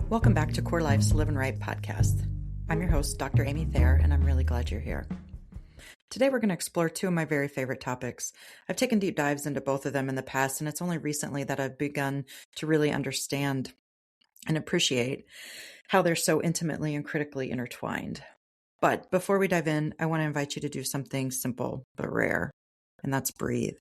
Welcome back to CourLife's Livin podcast. I'm your host, Dr. Amy Thayer, and I'm really glad you're here. Today we're going to explore two of my very favorite topics. I've taken deep dives into both of them in the past, and it's only recently that I've begun to really understand and appreciate how they're so intimately and critically intertwined. But before we dive in, I want to invite you to do something simple but rare, and that's breathe.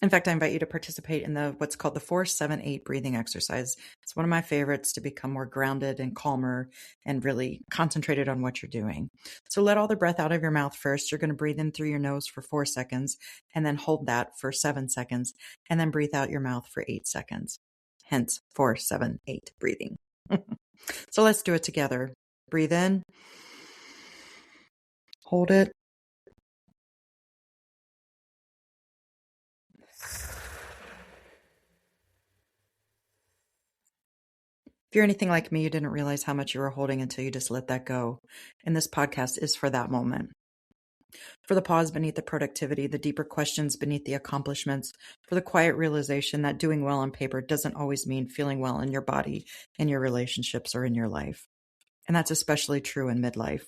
In fact, I invite you to participate in what's called the 4-7-8 breathing exercise. It's one of my favorites to become more grounded and calmer and really concentrated on what you're doing. So let all the breath out of your mouth first. You're going to breathe in through your nose for 4 seconds and then hold that for 7 seconds and then breathe out your mouth for 8 seconds. Hence 4-7-8 breathing. So let's do it together. Breathe in. Hold it. If you're anything like me, you didn't realize how much you were holding until you just let that go. And this podcast is for that moment. For the pause beneath the productivity, the deeper questions beneath the accomplishments, for the quiet realization that doing well on paper doesn't always mean feeling well in your body, in your relationships, or in your life. And that's especially true in midlife.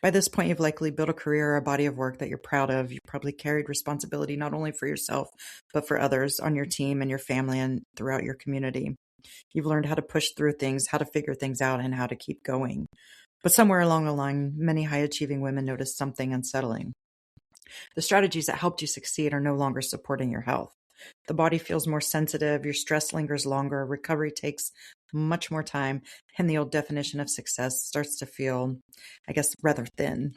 By this point, you've likely built a career or a body of work that you're proud of. You've probably carried responsibility not only for yourself, but for others on your team and your family and throughout your community. You've learned how to push through things, how to figure things out, and how to keep going. But somewhere along the line, many high-achieving women noticed something unsettling. The strategies that helped you succeed are no longer supporting your health. The body feels more sensitive, your stress lingers longer, recovery takes much more time, and the old definition of success starts to feel, rather thin.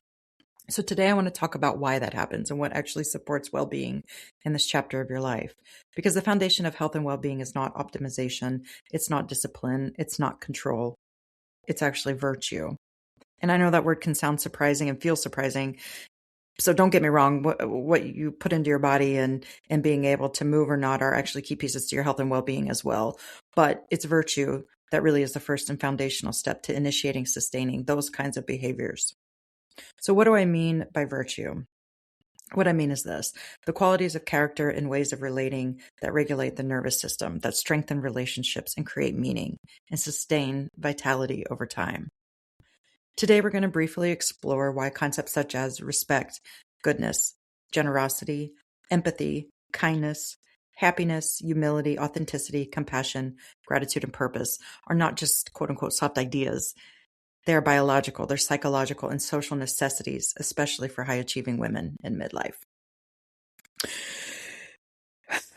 So today I want to talk about why that happens and what actually supports well-being in this chapter of your life. Because the foundation of health and well-being is not optimization, it's not discipline, it's not control. It's actually virtue. And I know that word can sound surprising and feel surprising. So don't get me wrong, what you put into your body and being able to move or not are actually key pieces to your health and well-being as well. But it's virtue that really is the first and foundational step to initiating, sustaining those kinds of behaviors. So what do I mean by virtue? What I mean is this: the qualities of character and ways of relating that regulate the nervous system, that strengthen relationships and create meaning and sustain vitality over time. Today, we're going to briefly explore why concepts such as respect, goodness, generosity, empathy, kindness, happiness, humility, authenticity, compassion, gratitude, and purpose are not just quote-unquote soft ideas. They are biological, they're psychological, and social necessities, especially for high-achieving women in midlife.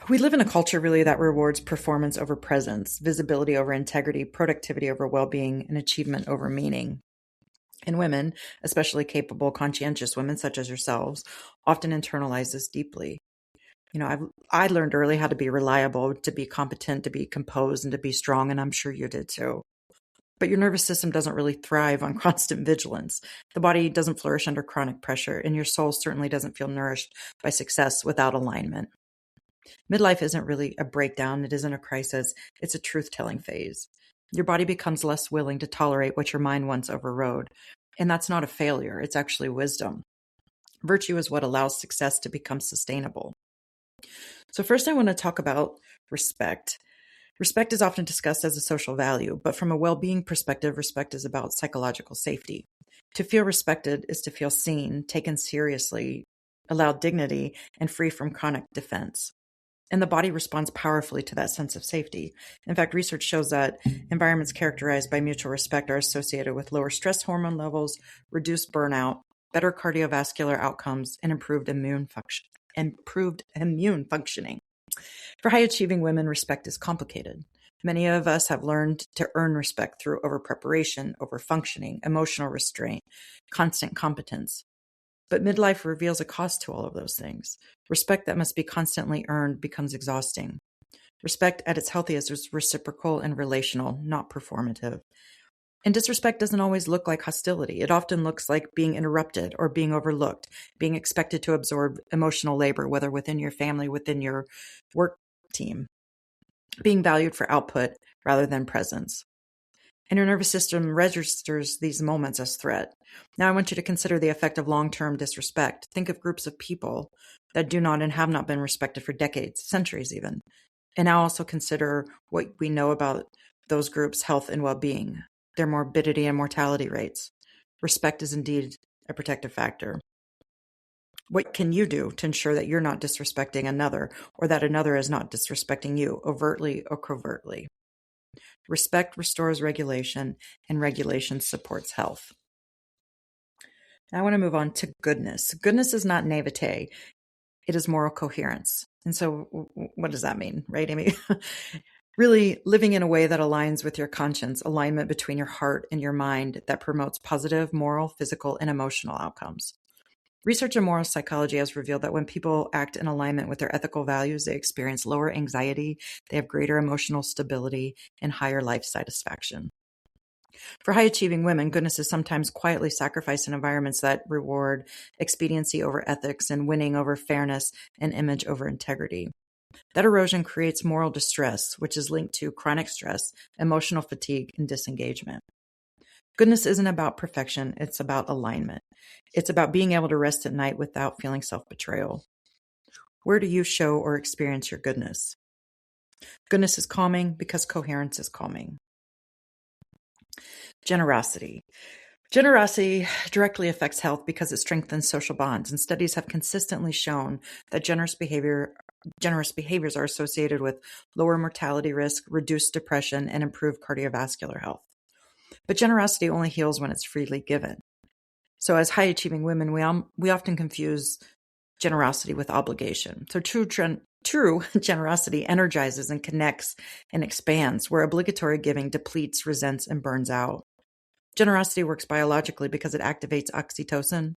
We live in a culture really that rewards performance over presence, visibility over integrity, productivity over well-being, and achievement over meaning. And women, especially capable, conscientious women such as yourselves, often internalize this deeply. I learned early how to be reliable, to be competent, to be composed, and to be strong, and I'm sure you did too. But your nervous system doesn't really thrive on constant vigilance. The body doesn't flourish under chronic pressure, and your soul certainly doesn't feel nourished by success without alignment. Midlife isn't really a breakdown. It isn't a crisis. It's a truth-telling phase. Your body becomes less willing to tolerate what your mind once overrode. And that's not a failure. It's actually wisdom. Virtue is what allows success to become sustainable. So first I want to talk about respect. Respect is often discussed as a social value, but from a well-being perspective, respect is about psychological safety. To feel respected is to feel seen, taken seriously, allowed dignity, and free from chronic defense. And the body responds powerfully to that sense of safety. In fact, research shows that environments characterized by mutual respect are associated with lower stress hormone levels, reduced burnout, better cardiovascular outcomes, and improved immune functioning. For high-achieving women, respect is complicated. Many of us have learned to earn respect through over-preparation, over-functioning, emotional restraint, constant competence. But midlife reveals a cost to all of those things. Respect that must be constantly earned becomes exhausting. Respect at its healthiest is reciprocal and relational, not performative. And disrespect doesn't always look like hostility. It often looks like being interrupted or being overlooked, being expected to absorb emotional labor, whether within your family, within your work team, being valued for output rather than presence. And your nervous system registers these moments as threat. Now I want you to consider the effect of long-term disrespect. Think of groups of people that do not and have not been respected for decades, centuries even. And now also consider what we know about those groups' health and well-being, their morbidity and mortality rates. Respect is indeed a protective factor. What can you do to ensure that you're not disrespecting another or that another is not disrespecting you overtly or covertly? Respect restores regulation, and regulation supports health. Now I want to move on to goodness. Goodness is not naivete. It is moral coherence. And so what does that mean, right, Amy? Really living in a way that aligns with your conscience, alignment between your heart and your mind that promotes positive moral, physical, and emotional outcomes. Research in moral psychology has revealed that when people act in alignment with their ethical values, they experience lower anxiety, they have greater emotional stability, and higher life satisfaction. For high-achieving women, goodness is sometimes quietly sacrificed in environments that reward expediency over ethics and winning over fairness and image over integrity. That erosion creates moral distress, which is linked to chronic stress, emotional fatigue, and disengagement. Goodness isn't about perfection, it's about alignment. It's about being able to rest at night without feeling self-betrayal. Where do you show or experience your goodness? Goodness is calming because coherence is calming. Generosity. Generosity directly affects health because it strengthens social bonds, and studies have consistently shown that generous behaviors are associated with lower mortality risk, reduced depression, and improved cardiovascular health. But generosity only heals when it's freely given. So as high-achieving women, we often confuse generosity with obligation. So true generosity energizes and connects and expands, where obligatory giving depletes, resents, and burns out. Generosity works biologically because it activates oxytocin,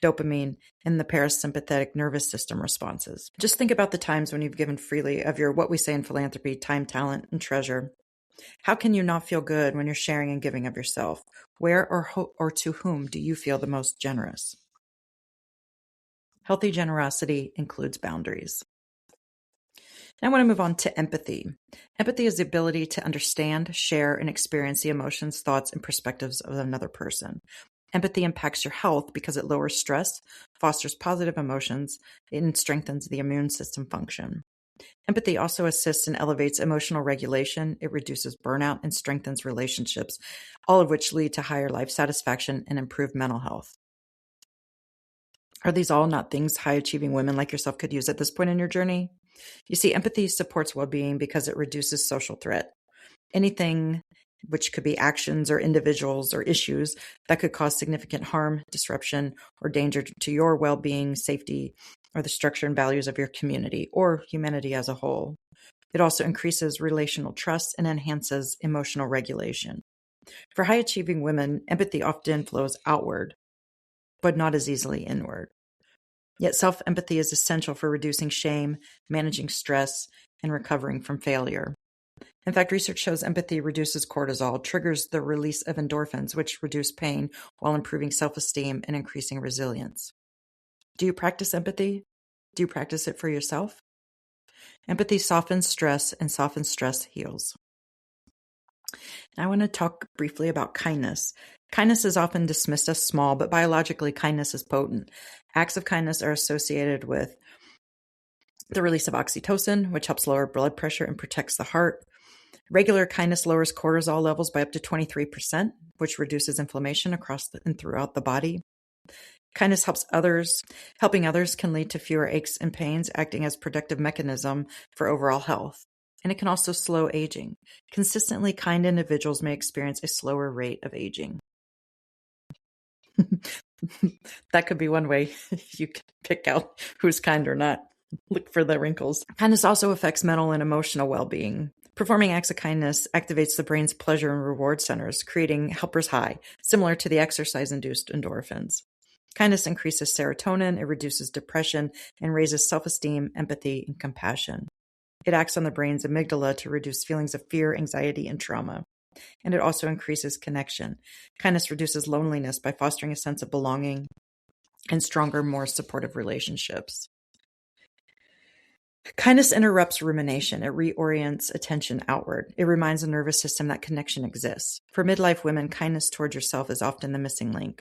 dopamine, and the parasympathetic nervous system responses. Just think about the times when you've given freely of your, what we say in philanthropy, time, talent, and treasure. How can you not feel good when you're sharing and giving of yourself? Where or to whom do you feel the most generous? Healthy generosity includes boundaries. Now I want to move on to empathy. Empathy is the ability to understand, share, and experience the emotions, thoughts, and perspectives of another person. Empathy impacts your health because it lowers stress, fosters positive emotions, and strengthens the immune system function. Empathy also assists and elevates emotional regulation. It reduces burnout and strengthens relationships, all of which lead to higher life satisfaction and improved mental health. Are these all not things high-achieving women like yourself could use at this point in your journey? You see, empathy supports well-being because it reduces social threat. Anything, which could be actions or individuals or issues that could cause significant harm, disruption, or danger to your well-being, safety, or the structure and values of your community or humanity as a whole. It also increases relational trust and enhances emotional regulation. For high-achieving women, empathy often flows outward, but not as easily inward. Yet self-empathy is essential for reducing shame, managing stress, and recovering from failure. In fact, research shows empathy reduces cortisol, triggers the release of endorphins, which reduce pain while improving self-esteem and increasing resilience. Do you practice empathy? Do you practice it for yourself? Empathy softens stress, and softened stress heals. Now I want to talk briefly about kindness. Kindness is often dismissed as small, but biologically, kindness is potent. Acts of kindness are associated with the release of oxytocin, which helps lower blood pressure and protects the heart. Regular kindness lowers cortisol levels by up to 23%, which reduces inflammation across and throughout the body. Kindness helps others. Helping others can lead to fewer aches and pains, acting as a protective mechanism for overall health. And it can also slow aging. Consistently kind individuals may experience a slower rate of aging. That could be one way you can pick out who's kind or not. Look for the wrinkles. Kindness also affects mental and emotional well-being. Performing acts of kindness activates the brain's pleasure and reward centers, creating helper's high, similar to the exercise-induced endorphins. Kindness increases serotonin, it reduces depression, and raises self-esteem, empathy, and compassion. It acts on the brain's amygdala to reduce feelings of fear, anxiety, and trauma. And it also increases connection. Kindness reduces loneliness by fostering a sense of belonging and stronger, more supportive relationships. Kindness interrupts rumination. It reorients attention outward. It reminds the nervous system that connection exists. For midlife women, kindness towards yourself is often the missing link.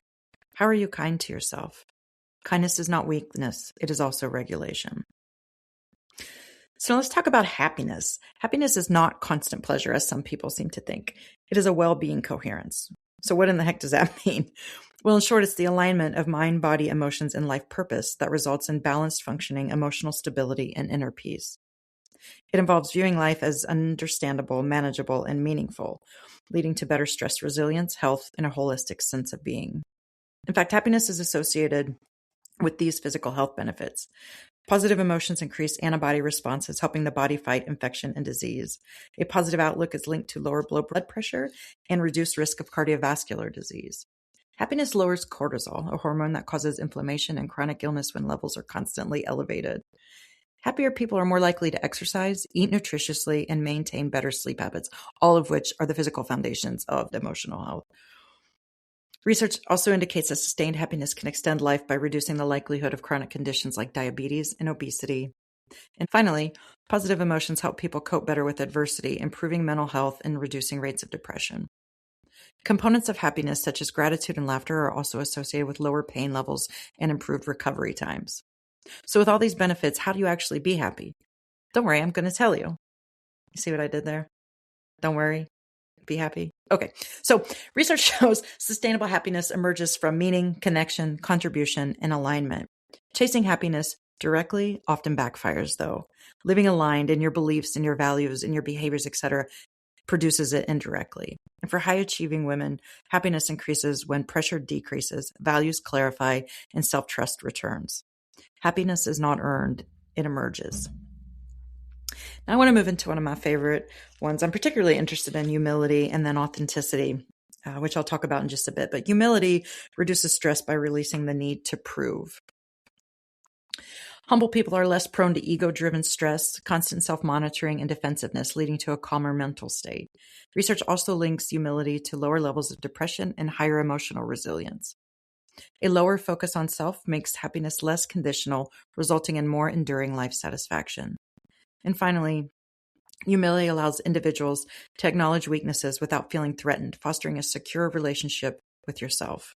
How are you kind to yourself? Kindness is not weakness. It is also regulation. So let's talk about happiness. Happiness is not constant pleasure, as some people seem to think. It is a well-being coherence. So what in the heck does that mean? Well, in short, it's the alignment of mind, body, emotions, and life purpose that results in balanced functioning, emotional stability, and inner peace. It involves viewing life as understandable, manageable, and meaningful, leading to better stress resilience, health, and a holistic sense of being. In fact, happiness is associated with these physical health benefits. Positive emotions increase antibody responses, helping the body fight infection and disease. A positive outlook is linked to lower blood pressure and reduced risk of cardiovascular disease. Happiness lowers cortisol, a hormone that causes inflammation and chronic illness when levels are constantly elevated. Happier people are more likely to exercise, eat nutritiously, and maintain better sleep habits, all of which are the physical foundations of emotional health. Research also indicates that sustained happiness can extend life by reducing the likelihood of chronic conditions like diabetes and obesity. And finally, positive emotions help people cope better with adversity, improving mental health and reducing rates of depression. Components of happiness, such as gratitude and laughter, are also associated with lower pain levels and improved recovery times. So with all these benefits, how do you actually be happy? Don't worry, I'm going to tell you. You see what I did there? Don't worry, be happy. Okay, so research shows sustainable happiness emerges from meaning, connection, contribution, and alignment. Chasing happiness directly often backfires, though. Living aligned in your beliefs, in your values, in your behaviors, etc., produces it indirectly. And for high-achieving women, happiness increases when pressure decreases, values clarify, and self-trust returns. Happiness is not earned, it emerges. Now I want to move into one of my favorite ones. I'm particularly interested in humility and then authenticity, which I'll talk about in just a bit. But humility reduces stress by releasing the need to prove. Humble people are less prone to ego-driven stress, constant self-monitoring, and defensiveness, leading to a calmer mental state. Research also links humility to lower levels of depression and higher emotional resilience. A lower focus on self makes happiness less conditional, resulting in more enduring life satisfaction. And finally, humility allows individuals to acknowledge weaknesses without feeling threatened, fostering a secure relationship with yourself.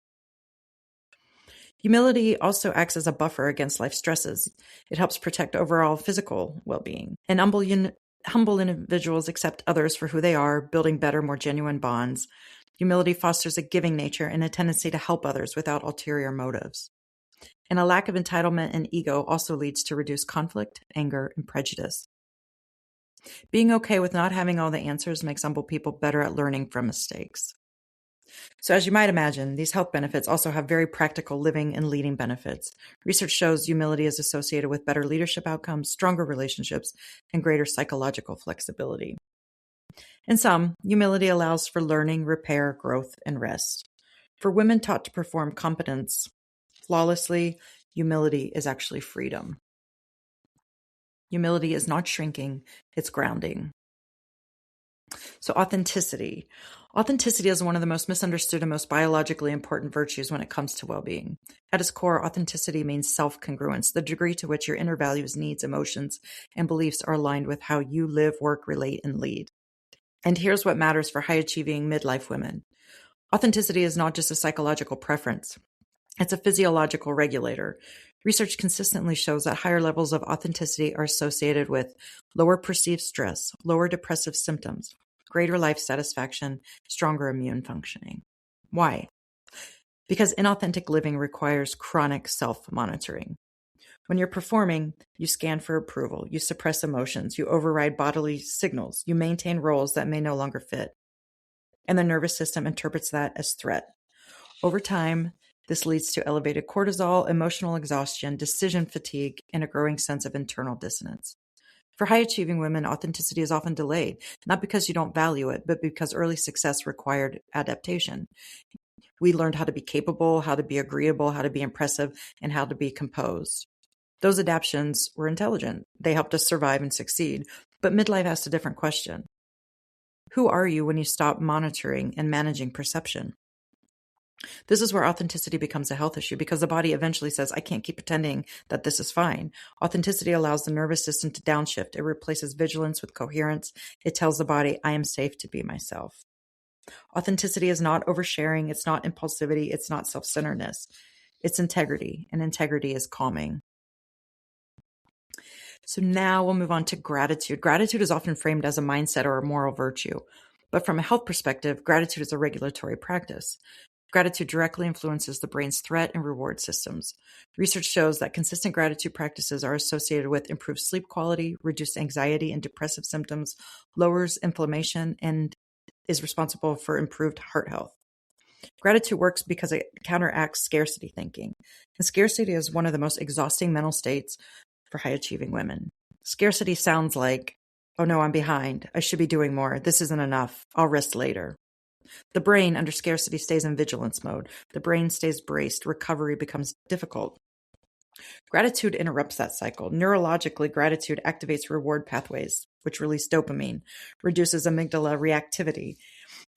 Humility also acts as a buffer against life stresses. It helps protect overall physical well-being. And humble individuals accept others for who they are, building better, more genuine bonds. Humility fosters a giving nature and a tendency to help others without ulterior motives. And a lack of entitlement and ego also leads to reduced conflict, anger, and prejudice. Being okay with not having all the answers makes humble people better at learning from mistakes. So as you might imagine, these health benefits also have very practical living and leading benefits. Research shows humility is associated with better leadership outcomes, stronger relationships, and greater psychological flexibility. In sum, humility allows for learning, repair, growth, and rest. For women taught to perform competence flawlessly, humility is actually freedom. Humility is not shrinking, it's grounding. So authenticity. Authenticity is one of the most misunderstood and most biologically important virtues when it comes to well-being. At its core, authenticity means self-congruence, the degree to which your inner values, needs, emotions, and beliefs are aligned with how you live, work, relate, and lead. And here's what matters for high-achieving midlife women. Authenticity is not just a psychological preference. It's a physiological regulator. Research consistently shows that higher levels of authenticity are associated with lower perceived stress, lower depressive symptoms, greater life satisfaction, stronger immune functioning. Why? Because inauthentic living requires chronic self-monitoring. When you're performing, you scan for approval, you suppress emotions, you override bodily signals, you maintain roles that may no longer fit. And the nervous system interprets that as threat. Over time, this leads to elevated cortisol, emotional exhaustion, decision fatigue, and a growing sense of internal dissonance. For high-achieving women, authenticity is often delayed, not because you don't value it, but because early success required adaptation. We learned how to be capable, how to be agreeable, how to be impressive, and how to be composed. Those adaptations were intelligent. They helped us survive and succeed. But midlife asked a different question. Who are you when you stop monitoring and managing perception? This is where authenticity becomes a health issue because the body eventually says, I can't keep pretending that this is fine. Authenticity allows the nervous system to downshift. It replaces vigilance with coherence. It tells the body, I am safe to be myself. Authenticity is not oversharing. It's not impulsivity. It's not self-centeredness. It's integrity, and integrity is calming. So now we'll move on to gratitude. Gratitude is often framed as a mindset or a moral virtue. But from a health perspective, gratitude is a regulatory practice. Gratitude directly influences the brain's threat and reward systems. Research shows that consistent gratitude practices are associated with improved sleep quality, reduced anxiety and depressive symptoms, lowers inflammation, and is responsible for improved heart health. Gratitude works because it counteracts scarcity thinking. And scarcity is one of the most exhausting mental states for high-achieving women. Scarcity sounds like, oh no, I'm behind. I should be doing more. This isn't enough. I'll rest later. The brain under scarcity stays in vigilance mode. The brain stays braced. Recovery becomes difficult. Gratitude interrupts that cycle. Neurologically, gratitude activates reward pathways, which release dopamine, reduces amygdala reactivity,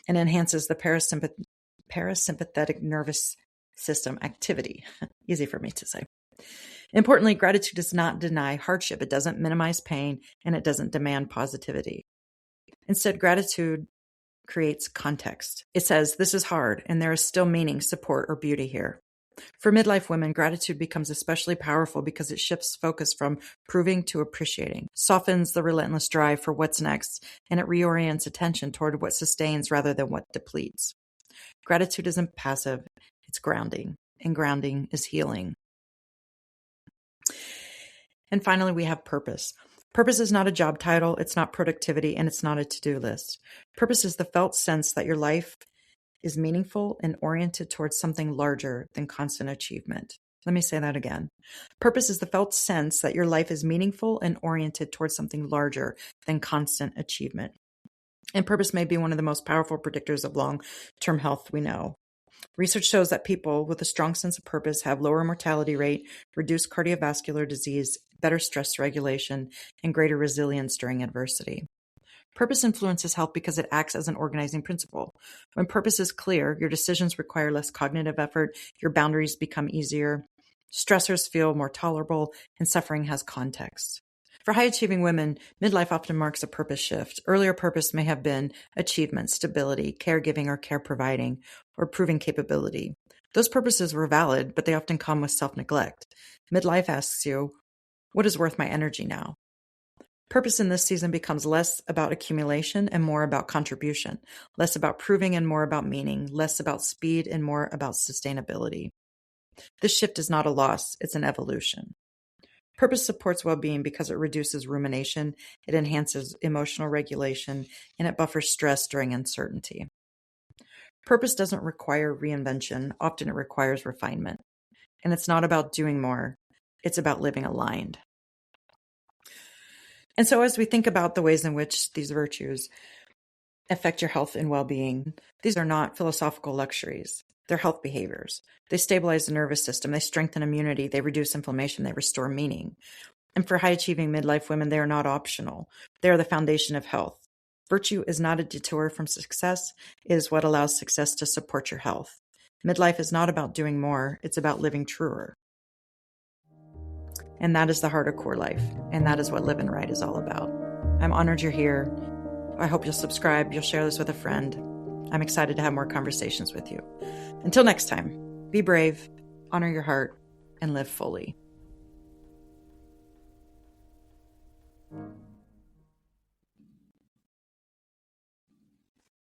and enhances the parasympathetic nervous system activity. Easy for me to say. Importantly, gratitude does not deny hardship. It doesn't minimize pain, and it doesn't demand positivity. Instead, gratitude creates context. It says, this is hard, and there is still meaning, support, or beauty here. For midlife women, gratitude becomes especially powerful because it shifts focus from proving to appreciating, softens the relentless drive for what's next, and it reorients attention toward what sustains rather than what depletes. Gratitude isn't passive, it's grounding, and grounding is healing. And finally, we have purpose. Purpose is not a job title, it's not productivity, and it's not a to-do list. Purpose is the felt sense that your life is meaningful and oriented towards something larger than constant achievement. Let me say that again. Purpose is the felt sense that your life is meaningful and oriented towards something larger than constant achievement. And purpose may be one of the most powerful predictors of long-term health we know. Research shows that people with a strong sense of purpose have lower mortality rate, reduced cardiovascular disease, better stress regulation, and greater resilience during adversity. Purpose influences health because it acts as an organizing principle. When purpose is clear, your decisions require less cognitive effort, your boundaries become easier, stressors feel more tolerable, and suffering has context. For high-achieving women, midlife often marks a purpose shift. Earlier purpose may have been achievement, stability, caregiving or care providing, or proving capability. Those purposes were valid, but they often come with self-neglect. Midlife asks you, what is worth my energy now? Purpose in this season becomes less about accumulation and more about contribution, less about proving and more about meaning, less about speed and more about sustainability. This shift is not a loss, it's an evolution. Purpose supports well-being because it reduces rumination, it enhances emotional regulation, and it buffers stress during uncertainty. Purpose doesn't require reinvention, often it requires refinement. And it's not about doing more, it's about living aligned. And so as we think about the ways in which these virtues affect your health and well-being, these are not philosophical luxuries. They're health behaviors. They stabilize the nervous system. They strengthen immunity. They reduce inflammation. They restore meaning. And for high-achieving midlife women, they are not optional. They are the foundation of health. Virtue is not a detour from success. It is what allows success to support your health. Midlife is not about doing more. It's about living truer. And that is the heart of CourLife. And that is what Livin' Right is all about. I'm honored you're here. I hope you'll subscribe. You'll share this with a friend. I'm excited to have more conversations with you. Until next time, be brave, honor your heart, and live fully.